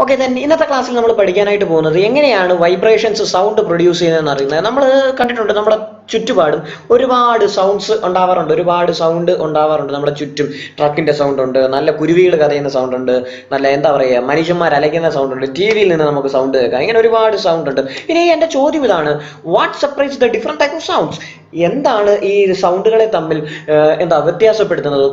Okay, then ഇന്നത്തെ ക്ലാസ്സിൽ നമ്മൾ പഠിക്കാനായിട്ട് പോകുന്നത് എങ്ങനെയാണ് വൈബ്രേഷൻസ് സൗണ്ട് പ്രൊഡ്യൂസ് ചെയ്യുന്നതെന്ന് അറിയുന്നത്. നമ്മൾ കണ്ടിട്ടുണ്ട് നമ്മുടെ ചുറ്റുപാടും ഒരുപാട് സൗണ്ട്സ് ഉണ്ടാവാറുണ്ട്, ഒരുപാട് സൗണ്ട് ഉണ്ടാവാറുണ്ട് നമ്മുടെ ചുറ്റും. ട്രക്കിന്റെ സൗണ്ട് ഉണ്ട്, നല്ല കുരുവികൾ കരയുന്ന സൗണ്ട് ഉണ്ട്, നല്ല എന്താ പറയുക മനുഷ്യന്മാർ അലയ്ക്കുന്ന സൗണ്ട് ഉണ്ട്, ടി വിയിൽ നിന്ന് നമുക്ക് സൗണ്ട് കേൾക്കാം, ഇങ്ങനെ ഒരുപാട് സൗണ്ട് ഉണ്ട്. ഇനി എൻ്റെ ചോദ്യം ഇതാണ്, what separates the different type of sounds? എന്താണ് ഈ സൗണ്ടുകളെ തമ്മിൽ എന്താ വ്യത്യാസപ്പെടുത്തുന്നത്?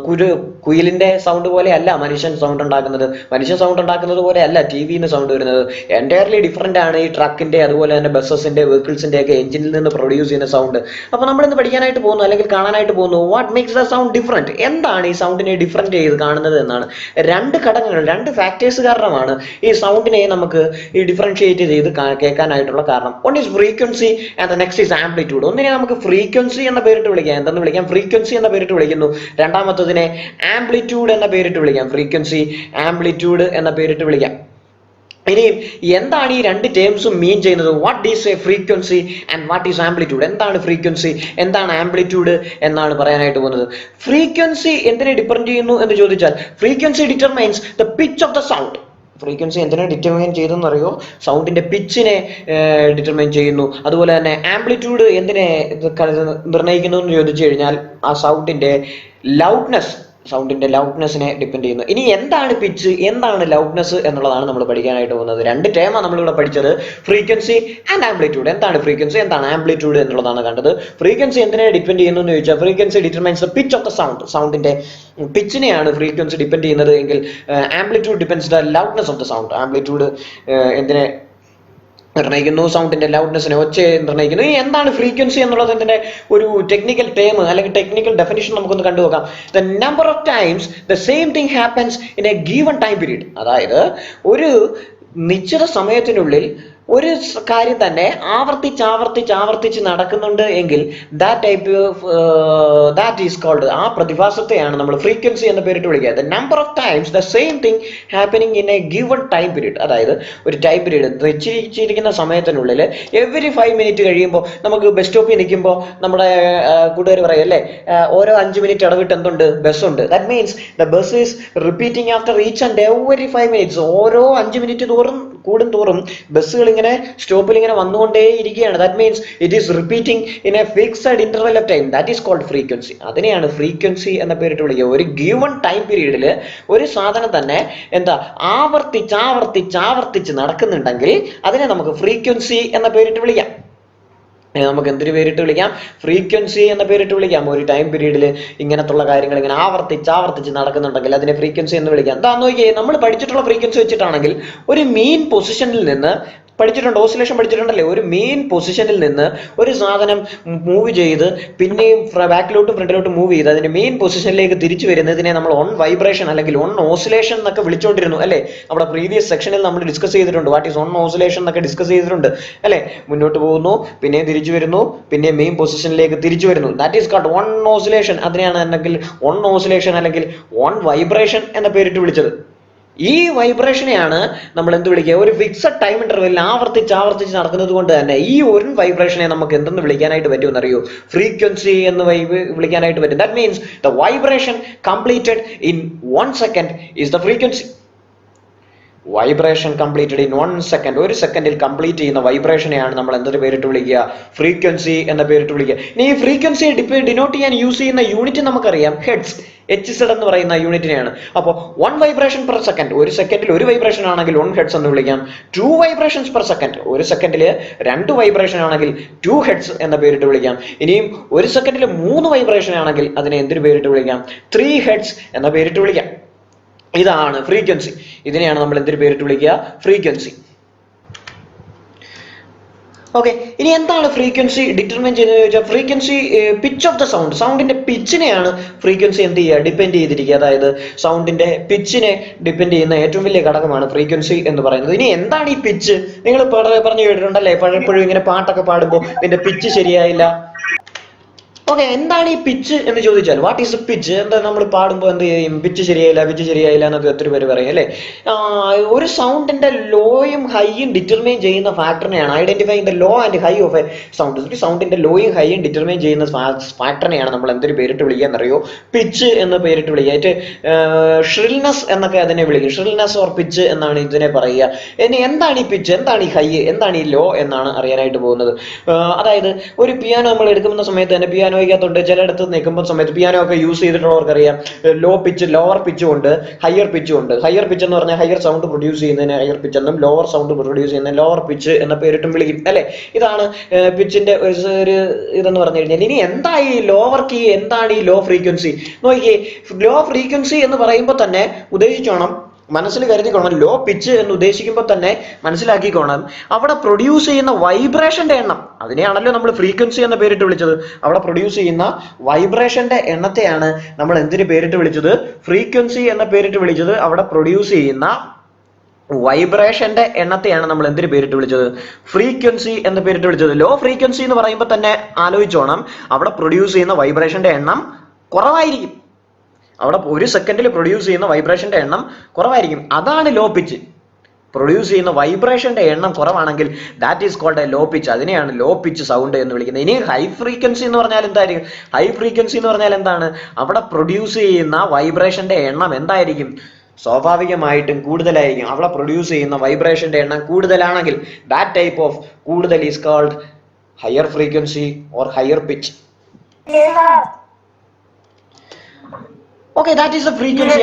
കുയിലിന്റെ സൗണ്ട് പോലെ അല്ല മനുഷ്യൻ സൗണ്ട് ഉണ്ടാക്കുന്നത്, മനുഷ്യൻ സൗണ്ട് ഉണ്ടാക്കുന്നത് പോലെ അല്ല ടി വിന്ന് സൗണ്ട് വരുന്നത്. എൻറ്റയർലി ഡിഫറെന്റ് ആണ് ഈ ട്രക്കിന്റെ അതുപോലെ തന്നെ ബസ്സസിന്റെ വെഹിക്കിൾസിന്റെ ഒക്കെ എഞ്ചിനിൽ നിന്ന് പ്രൊഡ്യൂസ് ചെയ്യുന്ന സൗണ്ട്. അപ്പൊ നമ്മൾ ഇന്ന് പഠിക്കാനായിട്ട് പോകുന്നു അല്ലെങ്കിൽ കാണാനായിട്ട് പോകുന്നു, what makes the sound different? എന്താണ് ഈ സൗണ്ടിനെ ഡിഫറെന്റ് ചെയ്ത് കാണുന്നത് എന്നാണ്. രണ്ട് ഘടകങ്ങൾ, രണ്ട് ഫാക്ടേഴ്സ് കാരണമാണ് ഈ സൗണ്ടിനെ നമുക്ക് ഈ ഡിഫറൻഷിയേറ്റ് ചെയ്ത് കേൾക്കാനായിട്ടുള്ള കാരണം. One is frequency and next is amplitude. ഒന്നിനെ നമുക്ക് ഫ്രീക്വൻസി എന്ന പേരിട്ട് വിളിക്കാം, എന്തെന്ന് വിളിക്കാം? ഫ്രീക്വൻസി എന്ന പേരിട്ട് വിളിക്കുന്നു. രണ്ടാമത്തതിനെ ആംപ്ലിറ്റ്യൂഡ് എന്ന പേരിട്ട് വിളിക്കാം, ഫ്രീക്വൻസി ആംപ്ലിറ്റ്യൂഡ് എന്ന പേരിട്ട് വിളിക്കാം. ഇനി എന്താണ് ഈ രണ്ട് ടേംസും മീൻ ചെയ്യുന്നത്? What is a frequency and what is amplitude? എന്താണ് ഫ്രീക്വൻസി, എന്താണ് ആംപ്ലിറ്റ്യൂഡ് എന്നാണ് പറയാനായിട്ട് പോകുന്നത്. ഫ്രീക്വൻസി എന്തിനെ ഡിപ്പെൻഡ് ചെയ്യുന്നു എന്ന് ചോദിച്ചാൽ, frequency determines the pitch of the sound. Frequency എന്തിനെ ഡിറ്റർമൈൻ ചെയ്തെന്ന് അറിയോ? സൗണ്ടിന്റെ പിച്ചിനെ ഡിറ്റർമൈൻ ചെയ്യുന്നു. അതുപോലെ തന്നെ ആംപ്ലിറ്റ്യൂഡ് എന്തിനെ നിർണ്ണയിക്കുന്നു എന്ന് ചോദിച്ചു കഴിഞ്ഞാൽ ആ സൗണ്ടിന്റെ ലൗഡ്നെസ്, സൗണ്ടിന്റെ ലൗഡ്നെസ്സിനെ ഡിപ്പെൻഡ് ചെയ്യുന്നു. ഇനി എന്താണ് പിച്ച്, എന്താണ് ലൗഡ്നെസ് എന്നുള്ളതാണ് നമ്മൾ പഠിക്കാനായിട്ട് പോകുന്നത്. രണ്ട് ടേമാണ് നമ്മളിവിടെ പഠിച്ചത്, ഫ്രീക്വൻസി ആൻഡ് ആംപ്ലിറ്റ്യൂഡ്. എന്താണ് ഫ്രീക്വൻസി, എന്താണ് ആംപ്ലിറ്റ്യൂഡ് എന്നുള്ളതാണ് കണ്ടത്. ഫ്രീക്വൻസി എന്തിനെ ഡിപ്പെൻഡ് ചെയ്യുന്നു എന്ന് ചോദിച്ചാൽ, frequency determines the pitch of the sound. സൗണ്ടിന്റെ പിച്ചിനെയാണ് ഫ്രീക്വൻസി ഡിപ്പെൻഡ് ചെയ്യുന്നത് എങ്കിൽ amplitude depends the loudness of the sound. Amplitude എന്തിനെ നിർണ്ണയിക്കുന്നു? സൗണ്ടിന്റെ ലൗഡ്നെസ്സിനെ, ഒച്ചയെ നിർണ്ണയിക്കുന്നു. ഇനി എന്താണ് ഫ്രീക്വൻസി എന്നുള്ളതിന്റെ ഒരു ടെക്നിക്കൽ ടേം അല്ലെങ്കിൽ ടെക്നിക്കൽ ഡെഫിനിഷൻ നമുക്കൊന്ന് കണ്ടുനോക്കാം. The number of times the same thing happens in a given time period. അതായത് ഒരു നിശ്ചിത സമയത്തിനുള്ളിൽ ഒരു കാര്യം തന്നെ ആവർത്തിച്ച് നടക്കുന്നുണ്ട് എങ്കിൽ ദാറ്റ് ഈസ് കോൾഡ്, ആ പ്രതിഭാസത്തെയാണ് നമ്മൾ ഫ്രീക്വൻസി എന്ന പേരിട്ട് വിളിക്കുക. The number of times the same thing happening in A given time period. അതായത് ഒരു ടൈം പീരീഡ് നിശ്ചയിച്ചിരിക്കുന്ന സമയത്തിനുള്ളിൽ എവറി 5 മിനിറ്റ് കഴിയുമ്പോൾ നമുക്ക് ബസ് സ്റ്റോപ്പിൽ നിൽക്കുമ്പോൾ നമ്മുടെ കൂട്ടുകാർ പറയും അല്ലേ, ഓരോ 5 മിനിറ്റ് ഇടവിട്ട് എന്തുണ്ട്, ബസ്സുണ്ട്. That means the bus is repeating after each and every 5 minutes. ഓരോ 5 മിനിറ്റ് കൂടുന്തോറും ബസ്സുകൾ ഇങ്ങനെ സ്റ്റോപ്പിൽ ഇങ്ങനെ വന്നുകൊണ്ടേ ഇരിക്കുകയാണ്. That means it is repeating in a fixed interval of time. That is called frequency. അതിനെയാണ് ഫ്രീക്വൻസി എന്ന പേരിട്ട് വിളിക്കുക. ഒരു ഗിവൺ ടൈം പീരീഡിൽ ഒരു സാധനം തന്നെ എന്താ ആവർത്തിച്ച് നടക്കുന്നുണ്ടെങ്കിൽ അതിനെ നമുക്ക് ഫ്രീക്വൻസി എന്ന പേരിട്ട് വിളിക്കാം. നമുക്ക് എന്തൊരു പേരിട്ട് വിളിക്കാം? ഫ്രീക്വൻസി എന്ന പേരിട്ട് വിളിക്കാം. ഒരു ടൈം പീരീഡിൽ ഇങ്ങനത്തുള്ള കാര്യങ്ങൾ ഇങ്ങനെ ആവർത്തിച്ച് നടക്കുന്നുണ്ടെങ്കിൽ അതിനെ ഫ്രീക്വൻസി എന്ന് വിളിക്കാം. എന്താ നോക്കിയേ, നമ്മൾ പഠിച്ചിട്ടുള്ള ഫ്രീക്വൻസി വെച്ചിട്ടാണെങ്കിൽ ഒരു മീൻ പൊസിഷനിൽ നിന്ന് പഠിച്ചിട്ടുണ്ട്, ഓസിലേഷൻ പഠിച്ചിട്ടുണ്ടല്ലേ. ഒരു മെയിൻ പൊസിഷനിൽ നിന്ന് ഒരു സാധനം മൂവ് ചെയ്ത് പിന്നെയും ബാക്കിലോട്ടും ഫ്രണ്ടിലോട്ടും മൂവ് ചെയ്ത് അതിന്റെ മെയിൻ പൊസിഷനിലേക്ക് തിരിച്ചു വരുന്നതിനെ നമ്മൾ ഓൺ വൈബ്രേഷൻ അല്ലെങ്കിൽ ഓൺ ഓസിലേഷൻ എന്നൊക്കെ വിളിച്ചുകൊണ്ടിരുന്നു അല്ലേ. നമ്മുടെ പ്രീവിയസ് സെക്ഷനിൽ നമ്മൾ ഡിസ്കസ് ചെയ്തിട്ടുണ്ട്, വാട്ട് ഈസ് ഓൺ ഓസിലേഷൻ എന്നൊക്കെ ഡിസ്കസ് ചെയ്തിട്ടുണ്ട് അല്ലേ. മുന്നോട്ട് പോകുന്നു, പിന്നെയും തിരിച്ചു വരുന്നു, പിന്നെ മെയിൻ പൊസിഷനിലേക്ക് തിരിച്ചു വരുന്നു. That is called one oscillation. അതിനെയാണ് അല്ലെങ്കിൽ ഓൺ ഓസിലേഷൻ അല്ലെങ്കിൽ ഓൺ വൈബ്രേഷൻ എന്ന പേരിട്ട് വിളിച്ചത്. ഈ വൈബ്രേഷനെയാണ് നമ്മൾ എന്ത് വിളിക്കുക? ഒരു ഫിക്സഡ് ടൈം ഇന്റർവെല്ലിൽ ആവർത്തിച്ച് നടക്കുന്നത് കൊണ്ട് തന്നെ ഈ ഒരു വൈബ്രേഷനെ നമുക്ക് എന്തെന്ന് വിളിക്കാനായിട്ട് പറ്റുമെന്ന് അറിയോ? ഫ്രീക്വൻസി എന്ന് വിളിക്കാനായിട്ട് പറ്റും. That means the vibration completed in 1 second is the frequency. Vibration completed in 1 second, ഒരു സെക്കൻഡിൽ കംപ്ലീറ്റ് ചെയ്യുന്ന വൈബ്രേഷനെയാണ് നമ്മൾ എന്തൊരു പേരിട്ട് വിളിക്കുക? ഫ്രീക്വൻസി എന്ന പേരിട്ട് വിളിക്കുക. ഇനി ഈ ഫ്രീക്വൻസി ഡിനോട്ട് ചെയ്യാൻ യൂസ് ചെയ്യുന്ന യൂണിറ്റ് നമുക്കറിയാം, ഹെഡ്സ്. HZ എന്ന് പറയുന്ന യൂണിറ്റിനെയാണ്. അപ്പോൾ 1 വൈബ്രേഷൻ പെർ സെക്കൻഡ്, ഒരു സെക്കൻഡിൽ ഒരു വൈബ്രേഷൻ ആണെങ്കിൽ 1 ഹെഡ്സ് എന്ന് വിളിക്കാം. 2 വൈബ്രേഷൻസ് പെർ സെക്കൻഡ്, ഒരു സെക്കൻഡിൽ 2 വൈബ്രേഷൻ ആണെങ്കിൽ 2 ഹെഡ്സ് എന്ന പേരിട്ട് വിളിക്കാം. ഇനിയും ഒരു സെക്കൻഡിൽ 3 വൈബ്രേഷൻ ആണെങ്കിൽ അതിനെ എന്തൊരു പേരിട്ട് വിളിക്കാം? 3 ഹെഡ്സ് എന്ന പേരിട്ട് വിളിക്കാം. ഇതാണ് ഫ്രീക്വൻസി. ഇതിനെയാണ് നമ്മൾ എന്തൊരു പേരിട്ട് വിളിക്കുക? ഫ്രീക്വൻസി. ഓക്കെ, ഇനി എന്താണ് ഫ്രീക്വൻസി ഡിറ്റർമൈൻ ചെയ്യുന്നത് ചോദിച്ചാൽ, frequency pitch of the sound. സൗണ്ടിന്റെ പിച്ചിനെയാണ് ഫ്രീക്വൻസി എന്ത് ചെയ്യുക? ഡിപ്പെൻഡ് ചെയ്തിരിക്കുക. അതായത് സൗണ്ടിന്റെ പിച്ചിനെ ഡിപ്പെൻഡ് ചെയ്യുന്ന ഏറ്റവും വലിയ ഘടകമാണ് ഫ്രീക്വൻസി എന്ന് പറയുന്നത്. ഇനി എന്താണ് ഈ പിച്ച്? നിങ്ങൾ പറഞ്ഞു കേട്ടിട്ടുണ്ടല്ലേ, പലപ്പോഴും ഇങ്ങനെ പാട്ടൊക്കെ പാടുമ്പോൾ ഇതിന്റെ പിച്ച് ശരിയായില്ല, ഓക്കെ, എന്താണ് ഈ പിച്ച് എന്ന് ചോദിച്ചാൽ, വാട്ട് ഈസ് പിച്ച്? എന്താ നമ്മൾ പാടുമ്പോൾ എന്ത് ചെയ്യും? പിച്ച് ശരിയായില്ല, പിച്ച് ശരിയായില്ല എന്നൊക്കെ ഒത്തിരി പേര് പറയും അല്ലേ. ഒരു സൗണ്ടിന്റെ ലോയും ഹൈയും ഡിറ്റർമൈൻ ചെയ്യുന്ന ഫാക്ടറിനെയാണ് identifying the low and high of a sound. ഒരു സൗണ്ടിന്റെ ലോയും ഹൈയും ഡിറ്റർമൈൻ ചെയ്യുന്ന ഫാക്ടറിനെയാണ് നമ്മൾ എന്തൊരു പേരിട്ട് വിളിക്കുക എന്നറിയോ? പിച്ച് എന്ന് പേരിട്ട് വിളിക്കുക. ഷ്രിൽനെസ് എന്നൊക്കെ അതിനെ വിളിക്കും. ഷ്രിൽനെസ് ഓർ പിച്ച് എന്നാണ് ഇതിനെ പറയുക. ഇനി എന്താണ് ഈ പിച്ച്, എന്താണ് ഈ ഹൈ, എന്താണ് ഈ ലോ എന്നാണ് അറിയാനായിട്ട് പോകുന്നത്. അതായത് ഒരു പിയാനോ നമ്മൾ എടുക്കുന്ന സമയത്ത് തന്നെ പിയാനോയ്ക്കകത്തുണ്ട് ചിലയിടത്ത് നിൽക്കുമ്പോൾ സമയത്ത് പിയാനോ ഒക്കെ യൂസ് ചെയ്തിട്ടുള്ളവർക്കറിയാം ലോ പിച്ച്, ലോവർ പിച്ചും ഉണ്ട്, ഹയർ പിച്ചും ഉണ്ട്. ഹയർ പിച്ച് എന്ന് പറഞ്ഞാൽ ഹയർ സൗണ്ട് പ്രൊഡ്യൂസ് ചെയ്യുന്നതിന് ഹയർ പിച്ച് എന്നും, ലോവർ സൗണ്ട് പ്രൊഡ്യൂസ് ചെയ്യുന്നതിന് ലോവർ പിച്ച് എന്ന പേരിട്ടും വിളിക്കും അല്ലെ. ഇതാണ് പിച്ചിന്റെ ഒരു ഇതെന്ന് പറഞ്ഞു കഴിഞ്ഞാൽ. ഇനി എന്താ ഈ ലോവർ കീ, എന്താണ് ഈ ലോ ഫ്രീക്വൻസി? നോക്കിയേ, ലോ ഫ്രീക്വൻസി എന്ന് പറയുമ്പോൾ തന്നെ ഉദ്ദേശിച്ചോണം, മനസ്സിൽ കരുതിക്കോണം, ലോ പിച്ച് എന്ന് ഉദ്ദേശിക്കുമ്പോൾ തന്നെ മനസ്സിലാക്കിക്കോണം അവിടെ പ്രൊഡ്യൂസ് ചെയ്യുന്ന വൈബ്രേഷന്റെ എണ്ണം, അതിനെയാണല്ലോ നമ്മൾ ഫ്രീക്വൻസി എന്ന പേരിട്ട് വിളിച്ചത്. അവിടെ പ്രൊഡ്യൂസ് ചെയ്യുന്ന വൈബ്രേഷന്റെ എണ്ണത്തെയാണ് നമ്മൾ എന്തിന് പേരിട്ട് വിളിച്ചത്? ഫ്രീക്വൻസി എന്ന പേരിട്ട് വിളിച്ചത്. അവിടെ പ്രൊഡ്യൂസ് ചെയ്യുന്ന വൈബ്രേഷന്റെ എണ്ണത്തെയാണ് നമ്മൾ എന്തിന് പേരിട്ട് വിളിച്ചത്? ഫ്രീക്വൻസി എന്ന് പേരിട്ട് വിളിച്ചത്. ലോ ഫ്രീക്വൻസി എന്ന് പറയുമ്പോൾ തന്നെ ആലോചിച്ചോണം അവിടെ പ്രൊഡ്യൂസ് ചെയ്യുന്ന വൈബ്രേഷന്റെ എണ്ണം കുറവായിരിക്കും. അവിടെ ഒരു സെക്കൻഡിൽ പ്രൊഡ്യൂസ് ചെയ്യുന്ന വൈബ്രേഷന്റെ എണ്ണം കുറവായിരിക്കും. അതാണ് ലോ പിച്ച്. പ്രൊഡ്യൂസ് ചെയ്യുന്ന വൈബ്രേഷന്റെ എണ്ണം കുറവാണെങ്കിൽ that is called a low pitch. അതിനെയാണ് ലോ പിച്ച് സൗണ്ട് എന്ന് വിളിക്കുന്നത്. ഇനി ഹൈ ഫ്രീക്വൻസി എന്ന് പറഞ്ഞാൽ എന്തായിരിക്കും? ഹൈ ഫ്രീക്വൻസി എന്ന് പറഞ്ഞാൽ എന്താണ്? അവിടെ പ്രൊഡ്യൂസ് ചെയ്യുന്ന വൈബ്രേഷന്റെ എണ്ണം എന്തായിരിക്കും? സ്വാഭാവികമായിട്ടും കൂടുതലായിരിക്കും. അവിടെ പ്രൊഡ്യൂസ് ചെയ്യുന്ന വൈബ്രേഷന്റെ എണ്ണം കൂടുതലാണെങ്കിൽ ദാറ്റ് ടൈപ്പ് ഓഫ് കൂടുതൽ is called higher frequency or higher pitch. Okay, that is a frequency.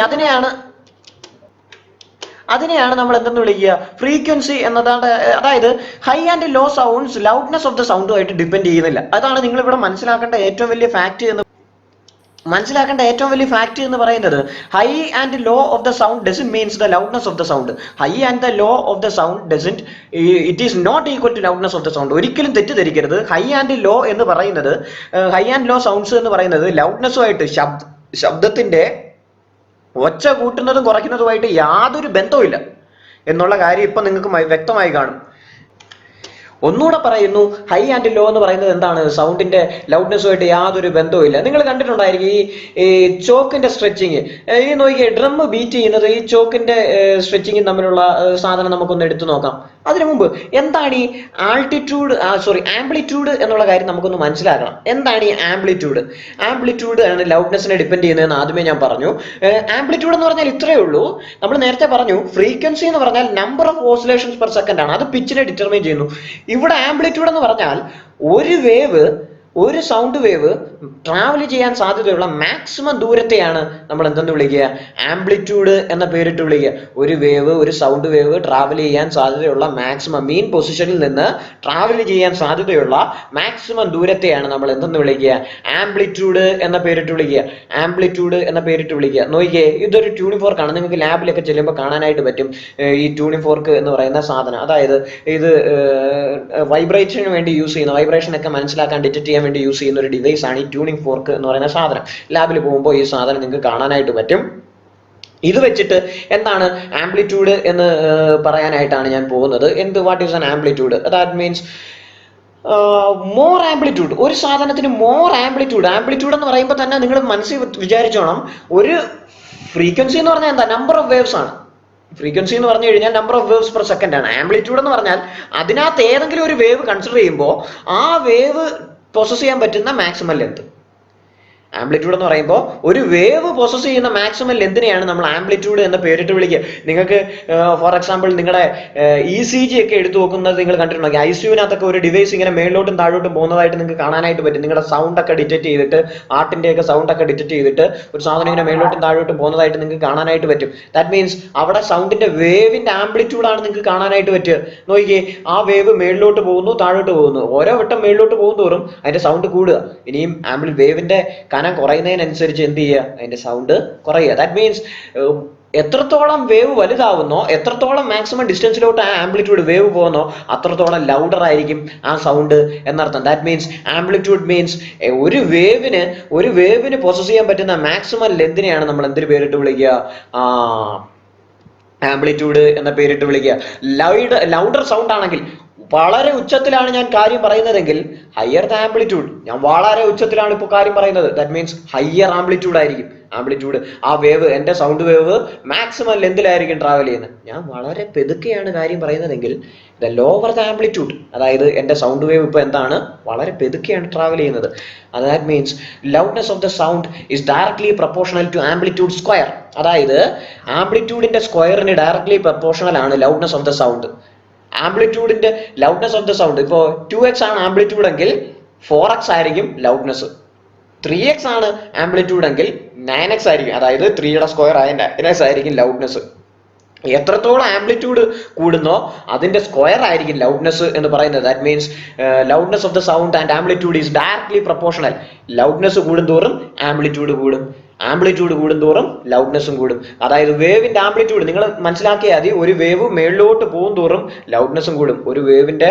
അതിനെയാണ് നമ്മൾ എന്തെന്ന് വിളിക്കുക? ഫ്രീക്വൻസി എന്നതാണ്. അതായത് high and low sounds loudness of the സൗണ്ടുമായിട്ട് ഡിപ്പെൻഡ് ചെയ്യുന്നില്ല. അതാണ് നിങ്ങൾ ഇവിടെ മനസ്സിലാക്കേണ്ട ഏറ്റവും വലിയ ഫാക്ട് എന്ന് പറയുന്നത്. High and low of the sound doesn't means the loudness of the sound. High and the low of the sound doesn't, it is not equal to loudness of the sound. ഒരിക്കലും തെറ്റിദ്ധരിക്കരുത്. High and law എന്ന് പറയുന്നത്, high and low sounds എന്ന് പറയുന്നത് ലൗഡ്നെസ്സുമായിട്ട്, ശബ്ദത്തിന്റെ ഒച്ച കൂട്ടുന്നതും കുറയ്ക്കുന്നതുമായിട്ട് യാതൊരു ബന്ധവുമില്ല എന്നുള്ള കാര്യം ഇപ്പൊ നിങ്ങൾക്ക് വ്യക്തമായി കാണും. ഒന്നുകൂടെ പറയുന്നു, ഹൈ ആൻഡ് ലോ എന്ന് പറയുന്നത് എന്താണ്? സൗണ്ടിന്റെ ലൗഡ്നെസ്സുമായിട്ട് യാതൊരു ബന്ധവുമില്ല. നിങ്ങൾ കണ്ടിട്ടുണ്ടായിരിക്കും ഈ ചോക്കിന്റെ സ്ട്രെച്ചിങ്. ഈ നോക്കിയേ, ഡ്രം ബീറ്റ് ചെയ്യുന്നത് ഈ ചോക്കിന്റെ സ്ട്രെച്ചിങ്ങും തമ്മിലുള്ള സാധനം നമുക്കൊന്ന് എടുത്തു നോക്കാം. അതിനു മുമ്പ് എന്താണ് ഈ ആംപ്ലിറ്റ്യൂഡ് എന്നുള്ള കാര്യം നമുക്കൊന്ന് മനസ്സിലാക്കണം. എന്താണ് ഈ ആംപ്ലിറ്റ്യൂഡ്? ആംപ്ലിറ്റ്യൂഡ് ആണ് ലൗഡ്നെസ്സിനെ ഡിപ്പെൻഡ് ചെയ്യുന്നതെന്ന് ആദ്യമേ ഞാൻ പറഞ്ഞു. ആംപ്ലിറ്റ്യൂഡ് എന്ന് പറഞ്ഞാൽ ഇത്രയേ ഉള്ളൂ. നമ്മൾ നേരത്തെ പറഞ്ഞു ഫ്രീക്വൻസി എന്ന് പറഞ്ഞാൽ number of oscillations per second ആണ്. അത് പിച്ചിനെ ഡിറ്റർമൈൻ ചെയ്യുന്നു. ഇവിടെ ആംപ്ലിറ്റ്യൂഡ് എന്ന് പറഞ്ഞാൽ ഒരു സൗണ്ട് വേവ് ട്രാവൽ ചെയ്യാൻ സാധ്യതയുള്ള മാക്സിമം ദൂരത്തെയാണ് നമ്മൾ എന്തെന്ന് വിളിക്കുക? ആംപ്ലിറ്റ്യൂഡ് എന്ന പേരിട്ട് വിളിക്കുക. ഒരു സൗണ്ട് വേവ് ട്രാവൽ ചെയ്യാൻ സാധ്യതയുള്ള മാക്സിമം, മീൻ പൊസിഷനിൽ നിന്ന് ട്രാവൽ ചെയ്യാൻ സാധ്യതയുള്ള മാക്സിമം ദൂരത്തെയാണ് നമ്മൾ എന്തെന്ന് വിളിക്കുക? ആംപ്ലിറ്റ്യൂഡ് എന്ന പേരിട്ട് വിളിക്കുക. നോക്കിയേ, ഇതൊരു ട്യൂണിംഗ് ഫോർക്കാണ്. നിങ്ങൾക്ക് ലാബിലൊക്കെ ചെല്ലുമ്പോൾ കാണാനായിട്ട് പറ്റും ഈ ട്യൂണിംഗ് ഫോർക്ക് എന്ന് പറയുന്ന സാധനം. അതായത് ഇത് വൈബ്രേഷന് വേണ്ടി യൂസ് ചെയ്യുന്ന, വൈബ്രേഷൻ ഒക്കെ മനസ്സിലാക്കാൻ ഡിറ്റക്ട് ചെയ്യാൻ വേണ്ടി യൂസ് ചെയ്യുന്ന ഒരു ഡിവൈസ് ആണ് ഈ ട്യൂണിംഗ് ഫോർക്ക് എന്ന് പറയുന്ന സാധനം. ലാബിൽ പോകുമ്പോൾ ഈ സാധനം നിങ്ങൾക്ക് കാണാനായിട്ട് പറ്റും. ഇത് വെച്ചിട്ട് എന്താണ് ആംപ്ലിറ്റ്യൂഡ് എന്ന് പറയാനായിട്ടാണ് ഞാൻ പോകുന്നത്. What is an amplitude? That means more amplitude. ഒരു സാധനത്തിന് മോർ ആംപ്ലിറ്റ്യൂഡ് എന്ന് പറയുമ്പോൾ തന്നെ നിങ്ങൾ മനസ്സിൽ വിചാരിച്ചോണം, ഒരു ഫ്രീക്വൻസി എന്ന് പറഞ്ഞാൽ എന്താ? നമ്പർ ഓഫ് വേവ്സ് ആണ്. ഫ്രീക്വൻസി എന്ന് പറഞ്ഞു കഴിഞ്ഞാൽ number of waves per second ആണ്. ആംപ്ലിറ്റ്യൂഡ് എന്ന് പറഞ്ഞാൽ അതിനകത്ത് ഏതെങ്കിലും ഒരു വേവ് കൺസിഡർ ചെയ്യുമ്പോൾ ആ വേവ് പ്രോസസ് ചെയ്യാൻ പറ്റുന്ന മാക്സിമം ലെങ്ത്. ആംപ്ലിറ്റ്യൂഡ് എന്ന് പറയുമ്പോൾ ഒരു വേവ് പ്രോസസ് ചെയ്യുന്ന മാക്സിമം ലെന്തിനെയാണ് നമ്മൾ ആംപ്ലിറ്റ്യൂഡ് എന്ന പേരിട്ട് വിളിക്കുക. നിങ്ങൾക്ക് ഫോർ എക്സാമ്പിൾ നിങ്ങളുടെ ECG ഒക്കെ എടുത്തു നോക്കുന്നത് നിങ്ങൾ കണ്ടിട്ടുണ്ടെങ്കിൽ ICUവിനകത്തൊക്കെ ഒരു ഡിവൈസ് ഇങ്ങനെ മേളിലോട്ടും താഴോട്ടും പോകുന്നതായിട്ട് നിങ്ങൾക്ക് കാണാനായിട്ട് പറ്റും. നിങ്ങളുടെ സൗണ്ട് ഒക്കെ ഡിറ്റക്ട് ചെയ്തിട്ട്, ആർട്ടിന്റെ സൗണ്ട് ഒക്കെ ഡിറ്റക്ട് ചെയ്തിട്ട് ഒരു സാധനം ഇങ്ങനെ മേളിലോട്ടും താഴോട്ടും പോകുന്നതായിട്ട് നിങ്ങൾക്ക് കാണാനായിട്ട് പറ്റും. ദാറ്റ് മീൻസ് അവിടെ സൗണ്ടിന്റെ വേവിന്റെ ആംപ്ലിറ്റ്യൂഡാണ് നിങ്ങൾക്ക് കാണാനായിട്ട് പറ്റുക. നോക്കിയേ, ആ വേവ് മേളിലോട്ട് പോകുന്നു, താഴോട്ട് പോകുന്നു. ഓരോ വട്ടം മേളിലോട്ട് പോകുന്നതോറും അതിന്റെ സൗണ്ട് കൂടുക. ഇനിയും വേവിന്റെ കനം കുറയുന്നതിനനുസരിച്ച് എന്ത് ചെയ്യുക? അതിന്റെ സൗണ്ട് കുറയുക. ദാറ്റ് മീൻസ് എത്രത്തോളം വേവ് വലുതാവുന്നോ, എത്രത്തോളം മാക്സിമം ഡിസ്റ്റൻസിലോട്ട് ആ ആംപ്ലിറ്റ്യൂഡ് വേവ് പോകുന്നോ, അത്രത്തോളം ലൗഡർ ആയിരിക്കും ആ സൗണ്ട് എന്നർത്ഥം. ദാറ്റ് മീൻസ് ആംപ്ലിറ്റ്യൂഡ് മീൻസ് ഒരു വേവിന് പ്രോസസ് ചെയ്യാൻ പറ്റുന്ന മാക്സിമം ലെന്തിനെയാണ് നമ്മൾ എന്തൊരു പേരിട്ട് വിളിക്കുക? ആംപ്ലിറ്റ്യൂഡ് എന്ന പേരിട്ട് വിളിക്കുക. ലൗഡർ സൗണ്ട് ആണെങ്കിൽ വളരെ ഉച്ചത്തിലാണ് ഞാൻ കാര്യം പറയുന്നതെങ്കിൽ ഹയർ ദ ആംപ്ലിറ്റ്യൂഡ്, ഞാൻ വളരെ ഉച്ചത്തിലാണ് ഇപ്പോൾ കാര്യം പറയുന്നത്, ദാറ്റ് മീൻസ് ഹയർ ആംപ്ലിറ്റ്യൂഡ് ആയിരിക്കും. ആംപ്ലിറ്റ്യൂഡ്, ആ വേവ്, എൻ്റെ സൗണ്ട് വേവ് മാക്സിമം ലെന്തിലായിരിക്കും ട്രാവൽ ചെയ്യുന്നത്. ഞാൻ വളരെ പെതുക്കെയാണ് കാര്യം പറയുന്നതെങ്കിൽ ദ ലോവർ ദ ആംപ്ലിറ്റ്യൂഡ്, അതായത് എൻ്റെ സൗണ്ട് വേവ് ഇപ്പോൾ എന്താണ്, വളരെ പെതുക്കെയാണ് ട്രാവൽ ചെയ്യുന്നത്. That means loudness of the sound is directly proportional to amplitude square. അതായത് ആംപ്ലിറ്റ്യൂഡിന്റെ സ്ക്വയറിന് ഡയറക്ട്ലി പ്രൊപ്പോർഷണൽ ആണ് ലൗഡ്നെസ് ഓഫ് ദ സൗണ്ട്. ആംപ്ലിറ്റ്യൂഡിന്റെ ലൗഡ്നെസ് ഓഫ് ദ സൗണ്ട് ഇപ്പോൾ 2x ആണ് ആംപ്ലിറ്റ്യൂഡ് എങ്കിൽ 4x ആയിരിക്കും ലൗഡ്നെസ്. 3x ആണ് ആംപ്ലിറ്റ്യൂഡ് എങ്കിൽ 9x ആയിരിക്കും, അതായത് 3യുടെ സ്ക്വയർ ആയ 9x ആയിരിക്കും ലൗഡ്നെസ്. എത്രത്തോളം ആംപ്ലിറ്റ്യൂഡ് കൂടുന്നോ അതിന്റെ സ്ക്വയർ ആയിരിക്കും ലൗഡ്നെസ് എന്ന് പറയുന്നത്. That means loudness of the sound and amplitude is directly proportional. Loudness കൂടുന്തോറും ആംപ്ലിറ്റ്യൂഡ് കൂടും, ആംപ്ലിറ്റ്യൂഡ് കൂടുന്തോറും ലൗഡ്നെസ്സും കൂടും. അതായത് വേവിന്റെ ആംപ്ലിറ്റ്യൂഡ് നിങ്ങൾ മനസ്സിലാക്കിയാൽ മതി, ഒരു വേവ് മേളിലോട്ട് പോകും തോറും ലൗഡ്നെസ്സും കൂടും, ഒരു വേവിന്റെ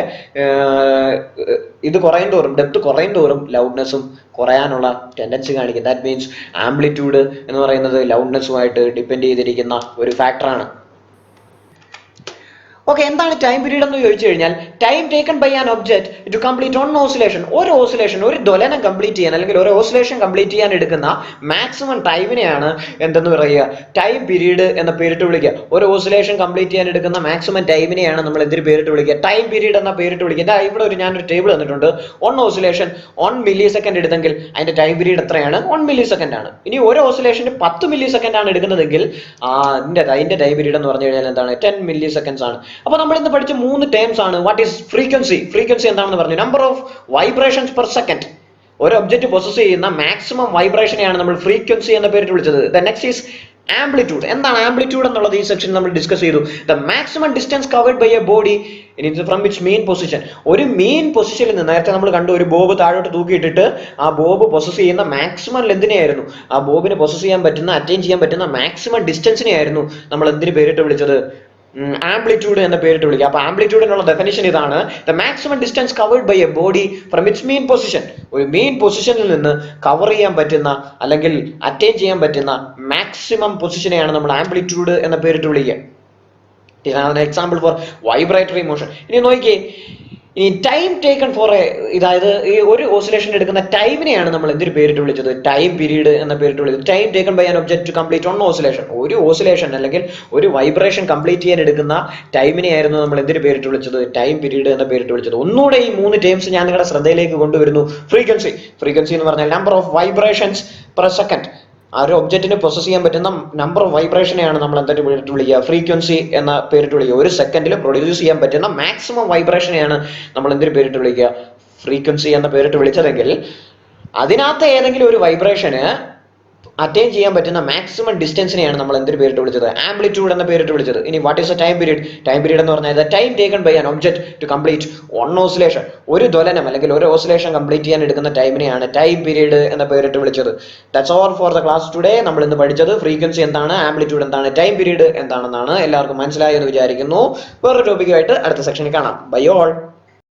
ഇത് കുറയും തോറും, ഡെപ്ത് കുറയും തോറും ലൗഡ്നെസ്സും കുറയാനുള്ള ടെൻഡൻസി കാണിക്കും. ദാറ്റ് മീൻസ് ആംപ്ലിറ്റ്യൂഡ് എന്ന് പറയുന്നത് ലൗഡ്നെസ്സുമായിട്ട് ഡിപ്പെൻഡ് ചെയ്തിരിക്കുന്ന ഒരു ഫാക്ടറാണ്. ഓക്കെ, എന്താണ് ടൈം പീരീഡ് എന്ന് ചോദിച്ചു കഴിഞ്ഞാൽ time taken by an object to complete one oscillation. ഒരു ഓസിലേഷൻ, ഒരു ദ്വലനം കംപ്ലീറ്റ് ചെയ്യാൻ അല്ലെങ്കിൽ ഒരു ഓസിലേഷൻ കംപ്ലീറ്റ് ചെയ്യാൻ എടുക്കുന്ന മാക്സിമം ടൈമിനെയാണ് എന്തെന്ന് പറയുക, ടൈം പീരീഡ് എന്ന പേരിട്ട് വിളിക്കുക. ഒരു ഓസിലേഷൻ കംപ്ലീറ്റ് ചെയ്യാൻ എടുക്കുന്ന മാക്സിമം ടൈമിനെയാണ് നമ്മൾ എന്തൊരു പേരിട്ട് വിളിക്കുക, ടൈം പീരീഡ് എന്ന പേരിട്ട് വിളിക്കുക. ഇവിടെ ഞാനൊരു ടേബിൾ തന്നിട്ടുണ്ട്. 1 ഓസിലേഷൻ 1 മില്ലി സെക്കൻഡ് എടുത്തെങ്കിൽ അതിന്റെ ടൈം പീരീഡ് എത്രയാണ്, 1 മില്ലി സെക്കൻഡ് ആണ്. ഇനി ഒരു ഓസിലേഷന് 10 മില്ലി സെക്കൻഡ് ആണ് എടുക്കുന്നതെങ്കിൽ അതിന്റെ ടൈം പീരീഡ് എന്ന് പറഞ്ഞു കഴിഞ്ഞാൽ എന്താണ്, 10 മില്ലി സെക്കൻഡ്സ് ആണ്. അപ്പൊ നമ്മൾ ഇന്ന് പഠിച്ച 3 ടേംസ് ആണ്. What is frequency? ഫ്രീക്വൻസി എന്താണെന്ന് പറഞ്ഞു, number of vibrations per second. ഒരു ഒബ്ജക്റ്റ് പൊസസ് ചെയ്യുന്ന മാക്സിമം വൈബ്രേഷനെയാണ് നമ്മൾ ഫ്രീക്വൻസി എന്ന പേരിട്ട് വിളിച്ചത്. The next is amplitude. എന്താണ് ആംപ്ലിറ്റ്യൂഡ് എന്നുള്ളത് ഈ സെക്ഷൻ നമ്മൾ ഡിസ്കസ് ചെയ്തു. The maximum distance covered by a body from its main position. ഒരു മെയിൻ പൊസിഷനിൽ നിന്ന്, നേരത്തെ നമ്മൾ കണ്ടു, ഒരു ബോബ് താഴോട്ട് തൂക്കിയിട്ടിട്ട് ആ ബോബ് പൊസസ് ചെയ്യുന്ന മാക്സിമം ലെന്തിനെയായിരുന്നു, ആ ബോബിന് പൊസസ് ചെയ്യാൻ പറ്റുന്ന, അറ്റൈൻ ചെയ്യാൻ പറ്റുന്ന മാക്സിമം ഡിസ്റ്റൻസിനെയായിരുന്നു നമ്മൾ എന്തിന് പേരിട്ട് വിളിച്ചത്, ആംപ്ലിറ്റ്യൂഡ് എന്ന പേരിട്ട് വിളിക്കുക. അപ്പൊ ആംപ്ലിറ്റ്യൂഡിനുള്ള ഡെഫിനിഷൻ ഇതാണ്, the maximum distance covered by a body from its main position. ഒരു മെയിൻ പൊസിഷനിൽ നിന്ന് കവർ ചെയ്യാൻ പറ്റുന്ന അല്ലെങ്കിൽ അറ്റൈൻ ചെയ്യാൻ പറ്റുന്ന മാക്സിമം പൊസിഷനെയാണ് നമ്മൾ ആംപ്ലിറ്റ്യൂഡ് എന്ന പേരിട്ട് വിളിക്കുക. Example for vibratory motion. ഇനി നോക്കിയേ, ഈ ടൈം ടേക്കൺ ഫോർ അതായത് ഈ ഒരു ഓസിലേഷൻ എടുക്കുന്ന ടൈമിനെയാണ് നമ്മൾ എന്തൊരു പേരിട്ട് വിളിച്ചത്, ടൈം പീരീഡ് എന്ന പേരിട്ട് വിളിച്ചത്. Time taken by an object to complete one oscillation. ഒരു ഓസിലേഷൻ അല്ലെങ്കിൽ ഒരു വൈബ്രേഷൻ കംപ്ലീറ്റ് ചെയ്യാൻ എടുക്കുന്ന ടൈമിനെയായിരുന്നു നമ്മൾ എന്തൊരു പേരിട്ട് വിളിച്ചത്, ടൈം പീരീഡ് എന്ന പേരിട്ട് വിളിച്ചത്. ഒന്നുകൂടെ ഈ 3 ടേംസ് ഞാൻ നിങ്ങളുടെ ശ്രദ്ധയിലേക്ക് കൊണ്ടുവരുന്നു. ഫ്രീക്വൻസി, ഫ്രീക്വൻസി എന്ന് പറഞ്ഞാൽ number of vibrations per second. ആ ഒരു ഒബ്ജക്റ്റിന് പ്രൊസസ് ചെയ്യാൻ പറ്റുന്ന നമ്പർ ഓഫ് വൈബ്രേഷനെയാണ് നമ്മൾ എന്തൊരു പേരിട്ട് വിളിക്കുക, ഫ്രീക്വൻസി എന്ന പേരിട്ട് വിളിക്കുക. ഒരു സെക്കൻഡിൽ പ്രൊഡ്യൂസ് ചെയ്യാൻ പറ്റുന്ന മാക്സിമം വൈബ്രേഷനെയാണ് നമ്മൾ എന്തൊരു പേരിട്ട് വിളിക്കുക, ഫ്രീക്വൻസി എന്ന പേരിട്ട് വിളിച്ചതെങ്കിൽ അതിനകത്ത് ഏതെങ്കിലും ഒരു വൈബ്രേഷന് അറ്റൈൻ ചെയ്യാൻ പറ്റുന്ന മാക്സിമം ഡിസ്റ്റൻസിനെയാണ് നമ്മൾ എന്തൊരു പേരിട്ട് വിളിച്ചത്, ആംപ്ലിറ്റ്യൂഡ് എന്ന പേരിട്ട് വിളിച്ചത്. ഇനി what is a time period? Time period എന്ന് പറഞ്ഞാൽ time taken by an object to complete one oscillation. ഒരു ദ്വലനം അല്ലെങ്കിൽ ഒരു ഓസിലേഷൻ കംപ്ലീറ്റ് ചെയ്യാൻ എടുക്കുന്ന ടൈമിനെയാണ് ടൈം പീരീഡ് എന്ന പേരിട്ട് വിളിച്ചത്. That's all for the class today. നമ്മൾ ഇന്ന് പഠിച്ചത് ഫ്രീക്വൻസി എന്താണ്, ആംപ്ലിറ്റ്യൂഡ് എന്താണ്, ടൈം പീരീഡ് എന്താണെന്നാണ്. എല്ലാവർക്കും മനസ്സിലായി എന്ന് വിചാരിക്കുന്നു. വേറൊരു ടോപ്പിക്കുമായിട്ട് അടുത്ത സെക്ഷനിൽ കാണാം. Bye all.